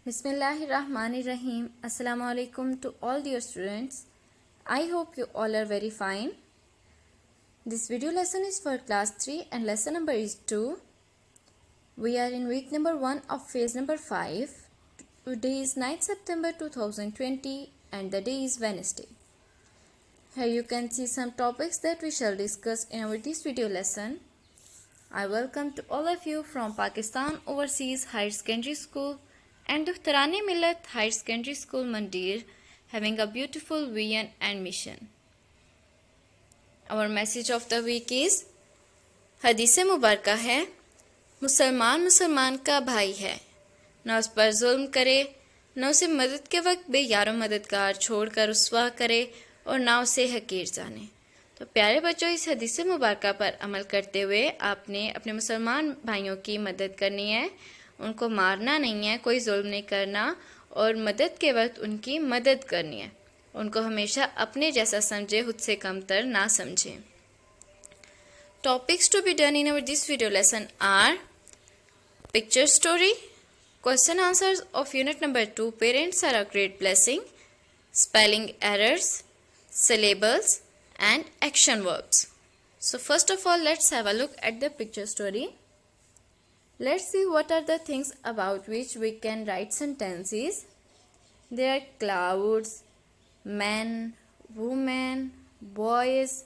Bismillahirrahmanirrahim. Assalamu alaikum to all dear students. I hope you all are very fine. This video lesson is for class 3 and lesson number is 2. We are in week number 1 of phase number 5. Today is 9th September 2020 and the day is Wednesday. Here you can see some topics that we shall discuss in our this video lesson. I welcome to all of you from Pakistan Overseas Higher Secondary School and Duftarane Millat Higher Secondary School Mandir, having a beautiful vision and mission. Our message of the week is हदीस मुबारका है, मुसलमान मुसलमान का भाई है, न उस पर जुल्म करे, न उसे मदद के वक्त बेयारो मददगार छोड़कर रुस्वा करे और ना उसे हकीर जाने। तो प्यारे बच्चों, इस हदीस मुबारका पर अमल करते हुए आपने अपने मुसलमान भाइयों की मदद करनी है, उनको मारना नहीं है, कोई जुल्म नहीं करना और मदद के वक्त उनकी मदद करनी है। उनको हमेशा अपने जैसा समझे, खुद से कमतर ना समझे। Topics to be done in our this video lesson are picture story, question answers of unit number 2, parents are a great blessing, spelling errors, syllables and action verbs. So first of all, let's have a look at the picture story. Let's see what are the things about which we can write sentences. There are clouds, men, women, boys,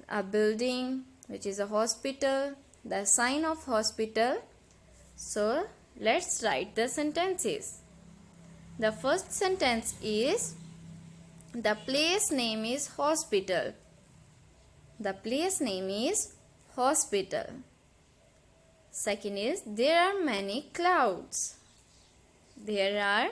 a building which is a hospital, the sign of hospital. So let's write the sentences. The first sentence is the place name is hospital. The place name is hospital. Second is there are many clouds. There are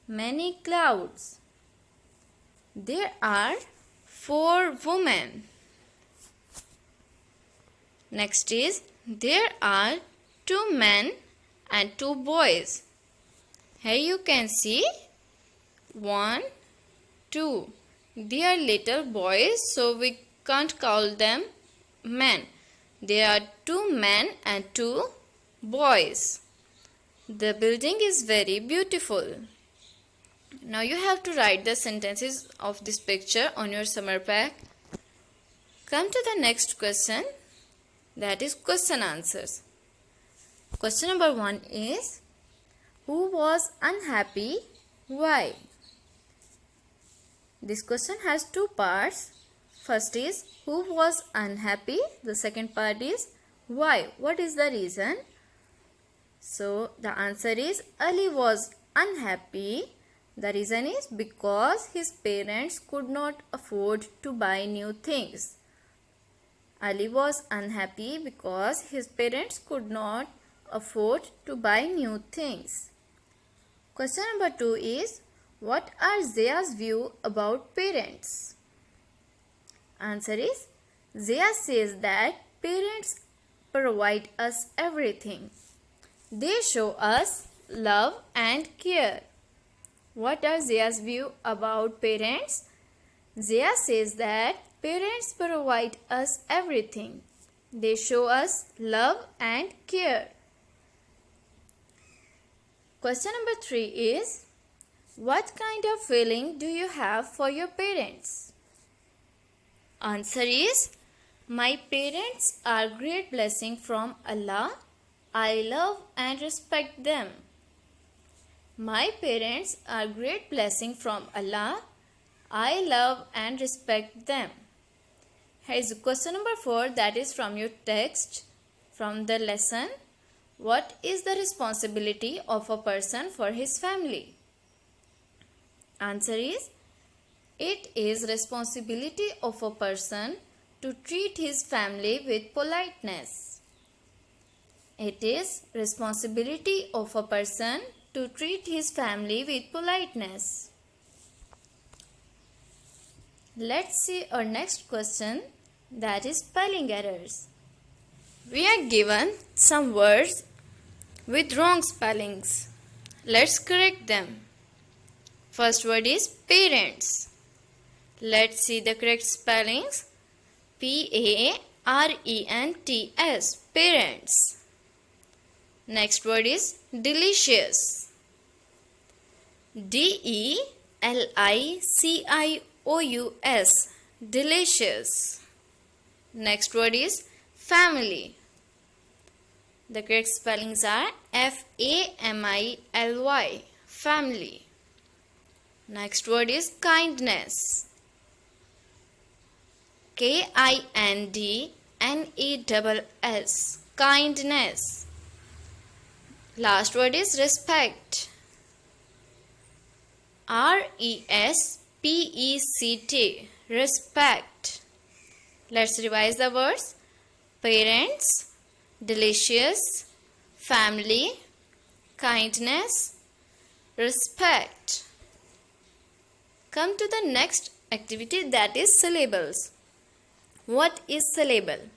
many clouds. There are 4 women. Next is there are 2 men and 2 boys. Here you can see 1, 2. They are little boys, so we can't call them men. There are 2 men and 2 boys. The building is very beautiful. Now you have to write the sentences of this picture on your summer pack. Come to the next question, that is question answers. Question number 1 is who was unhappy? Why? This question has 2 parts. First is who was unhappy. The second part is why. What is the reason? So the answer is Ali was unhappy. The reason is because his parents could not afford to buy new things. Ali was unhappy because his parents could not afford to buy new things. Question number 2 is what are Zia's view about parents? Answer is Zia says that parents provide us everything. They show us love and care. What are Zia's view about parents? Zia says that parents provide us everything. They show us love and care. Question number 3 is what kind of feeling do you have for your parents? Answer is my parents are great blessing from Allah. I love and respect them. My parents are great blessing from Allah. I love and respect them. Here is question number 4, that is from your text, from the lesson. What is the responsibility of a person for his family? Answer is it is responsibility of a person to treat his family with politeness. It is responsibility of a person to treat his family with politeness. Let's see our next question, that is spelling errors. We are given some words with wrong spellings. Let's correct them. First word is parents. Let's see the correct spellings. P-A-R-E-N-T-S, parents. Next word is delicious. delicious. Delicious. Next word is family. The correct spellings are family. Family. Next word is kindness. kindness. Kindness. Last word is respect. respect. Respect. Let's revise the words. Parents, delicious, family, kindness, respect. Come to the next activity, that is syllables. What is syllable?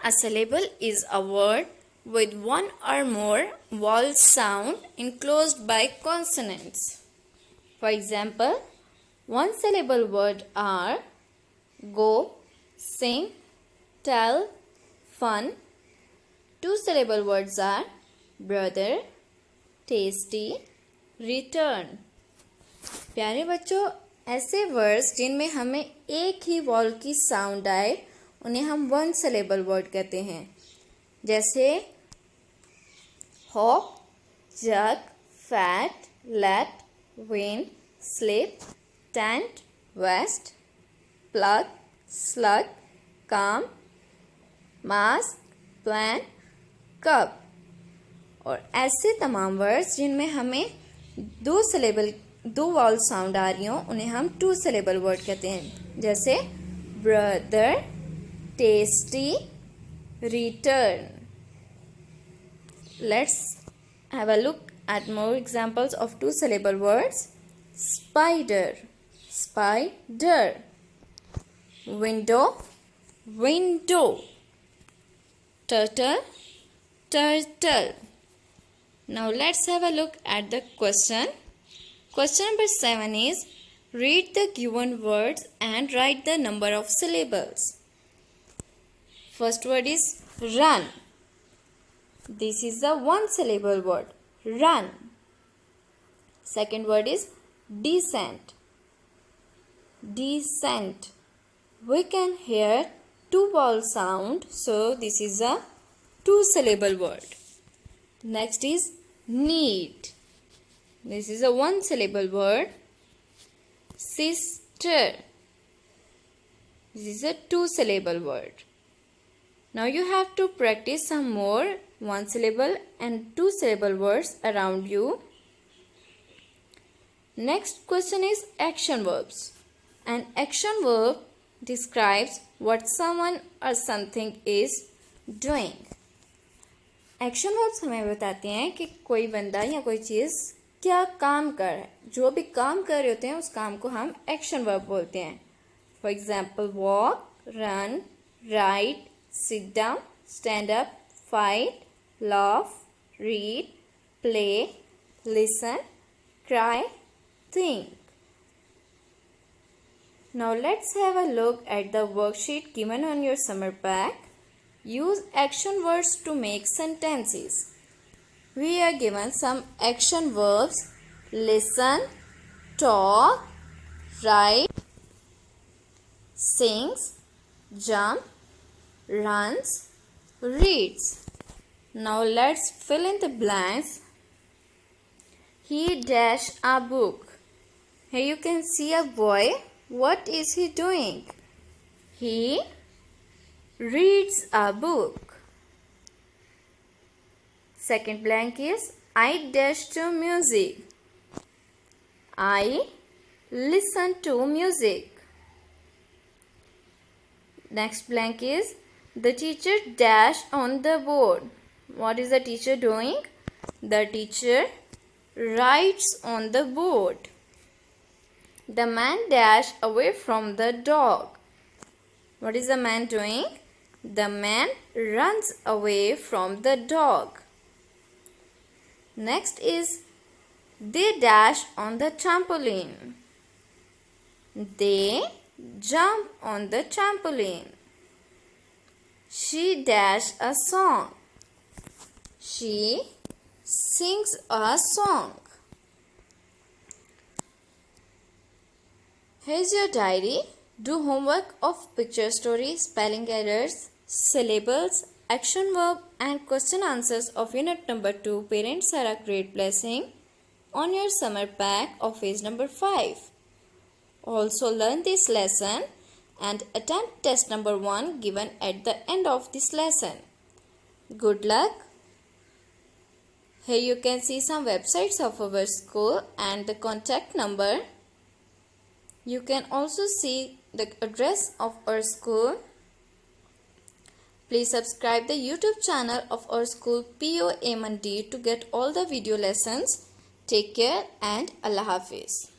A syllable is a word with one or more vowel sound enclosed by consonants. For example, one syllable words are go, sing, tell, fun. Two syllable words are brother, tasty, return. प्यारे बच्चों, ऐसे words जिनमें हमें एक ही wall की sound आए उन्हें हम वन सिलेबल वर्ड कहते हैं. जैसे hawk, jug, fat, let, win, slip, tent, west, plug, slug, calm, mask, plan, cub. और ऐसे तमाम वर्ड्स जिनमें हमें दो वॉल साउंड आ रही हो उन्हें हम टू सिलेबल वर्ड कहते हैं. जैसे brother, tasty, return. Let's have a look at more examples of two syllable words. Spider, spider. Window, window. Turtle, turtle. Now let's have a look at the question. Question number 7 is, read the given words and write the number of syllables. First word is run. This is the one syllable word, run. Second word is descent. Descent. We can hear two vowel sound, so this is a two syllable word. Next is need. This is a one syllable word. Sister. This is a two syllable word. Now you have to practice some more one syllable and two syllable words around you. Next question is action verbs. An action verb describes what someone or something is doing. Action verbs हमें बताते हैं कि कोई बंदा या कोई चीज़ क्या काम कर रहा है. जो भी काम कर रहे होते हैं उस काम को हम एक्शन वर्ब बोलते हैं. For example walk, run, right, sit down, stand up, fight, laugh, read, play, listen, cry, think. Now let's have a look at the worksheet given on your summer pack. Use action words to make sentences. We are given some action verbs: listen, talk, write, sings, jump, runs, reads. Now let's fill in the blanks. He dashed a book. Here you can see a boy. What is he doing? He reads a book. Second blank is I dash to music. I listen to music. Next blank is the teacher dash on the board. What is the teacher doing? The teacher writes on the board. The man dashed away from the dog. What is the man doing? The man runs away from the dog. Next is they dash on the trampoline. They jump on the trampoline. She dashed a song. She sings a song. Here's your diary. Do homework of picture story, spelling errors, syllables, action verb and question answers of unit number 2 Parents are a Great Blessing on your summer pack of page number 5. Also learn this lesson and attempt test number 1 given at the end of this lesson. Good luck. Here you can see some websites of our school and the contact number. You can also see the address of our school. Please subscribe the YouTube channel of our school PO Amandi to get all the video lessons. Take care and Allah Hafiz.